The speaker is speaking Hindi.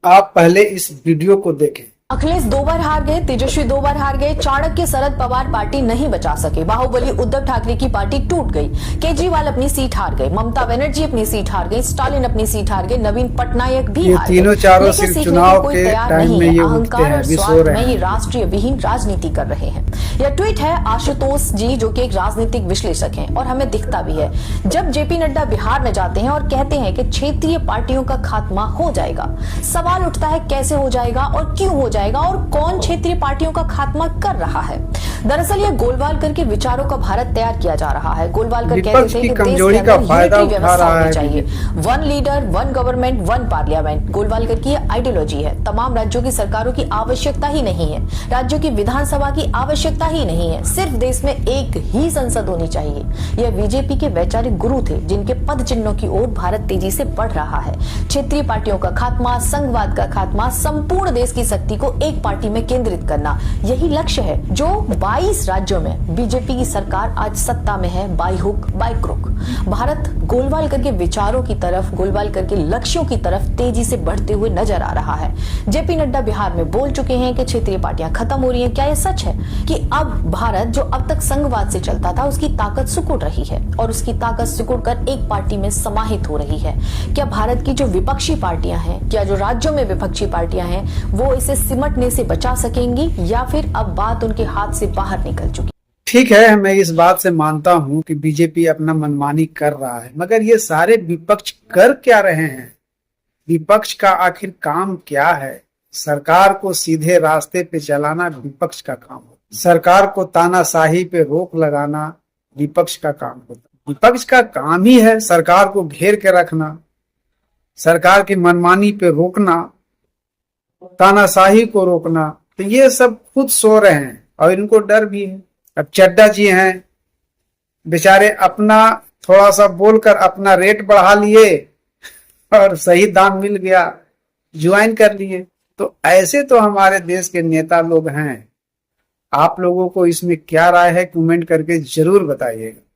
आप पहले इस वीडियो को देखें। अखिलेश 2 बार हार गए, तेजस्वी 2 बार हार गए, चाणक्य शरद पवार पार्टी नहीं बचा सके, बाहुबली उद्धव ठाकरे की पार्टी टूट गई, केजरीवाल अपनी सीट हार गए, ममता बनर्जी अपनी सीट हार गई, स्टालिन अपनी सीट हार गए, नवीन पटनायक भी हार गए। तीनों चारों लेकिन सिर्फ सीखने चुनाव को कोई के तैयार टाइम नहीं में है, ये उठते अहंकार हैं, और अभी सो स्वार्थ रहे में ही हैं। राष्ट्रीय विहीन राजनीति कर रहे हैं। यह ट्वीट है आशुतोष जी, जो कि एक राजनीतिक विश्लेषक हैं और हमें दिखता भी है। जब जेपी नड्डा बिहार में जाते हैं और कहते हैं कि क्षेत्रीय पार्टियों का खात्मा हो जाएगा, सवाल उठता है कैसे हो जाएगा और क्यों हो जाएगा और कौन क्षेत्रीय पार्टियों का खात्मा कर रहा है। दरअसल यह गोलवालकर के विचारों का भारत तैयार किया जा रहा है। गोलवालकर कहते थे कि देश के अंदर यूनिटरी व्यवस्था होनी चाहिए, one leader, one government, one parliament. Golwalkar की आइडियोलॉजी है। तमाम राज्यों की सरकारों की आवश्यकता ही नहीं है, राज्यों की विधानसभा की आवश्यकता ही नहीं है, सिर्फ देश में एक ही संसद होनी चाहिए। यह बीजेपी के वैचारिक गुरु थे, जिनके पद चिन्हों की ओर भारत तेजी से बढ़ रहा है। क्षेत्रीय पार्टियों का खात्मा, संघवाद का खात्मा, संपूर्ण देश की शक्ति को एक पार्टी में केंद्रित करना, यही लक्ष्य है जो 22 राज्यों में बीजेपी की सरकार आज सत्ता में है, by hook by crook. Bharat Golwalkar के विचारों की तरफ, गोलवालकर के लक्ष्यों की तरफ तेजी से बढ़ते हुए नजर आ रहा है। जेपी नड्डा बिहार में बोल चुके हैं कि क्षेत्रीय पार्टियां खत्म हो रही हैं। क्या यह सच है कि अब भारत जो अब तक संघवाद से चलता था, उसकी ताकत सिकुड़ रही है और उसकी ताकत सिकुड़ कर एक पार्टी में समाहित हो रही है? क्या भारत की जो विपक्षी पार्टियां हैं, क्या जो राज्यों में विपक्षी पार्टियां हैं, वो इसे सिमटने से बचा सकेंगी या फिर अब बात उनके हाथ से बाहर निकल चुकी? ठीक है, मैं इस बात से मानता हूं कि बीजेपी अपना मनमानी कर रहा है, मगर ये सारे विपक्ष कर क्या रहे हैं? विपक्ष का आखिर काम क्या है? सरकार को सीधे रास्ते पे चलाना विपक्ष का काम होता है। सरकार को तानाशाही पे रोक लगाना विपक्ष का काम होता है। विपक्ष का काम ही है सरकार को घेर के रखना, सरकार की मनमानी पे रोकना, तानाशाही को रोकना। तो ये सब खुद सो रहे हैं और इनको डर भी है। अब चड्डा जी हैं, बेचारे अपना थोड़ा सा बोलकर अपना रेट बढ़ा लिए और सही दाम मिल गया, ज्वाइन कर लिए। तो ऐसे तो हमारे देश के नेता लोग हैं। आप लोगों को इसमें क्या राय है, कमेंट करके जरूर बताइएगा।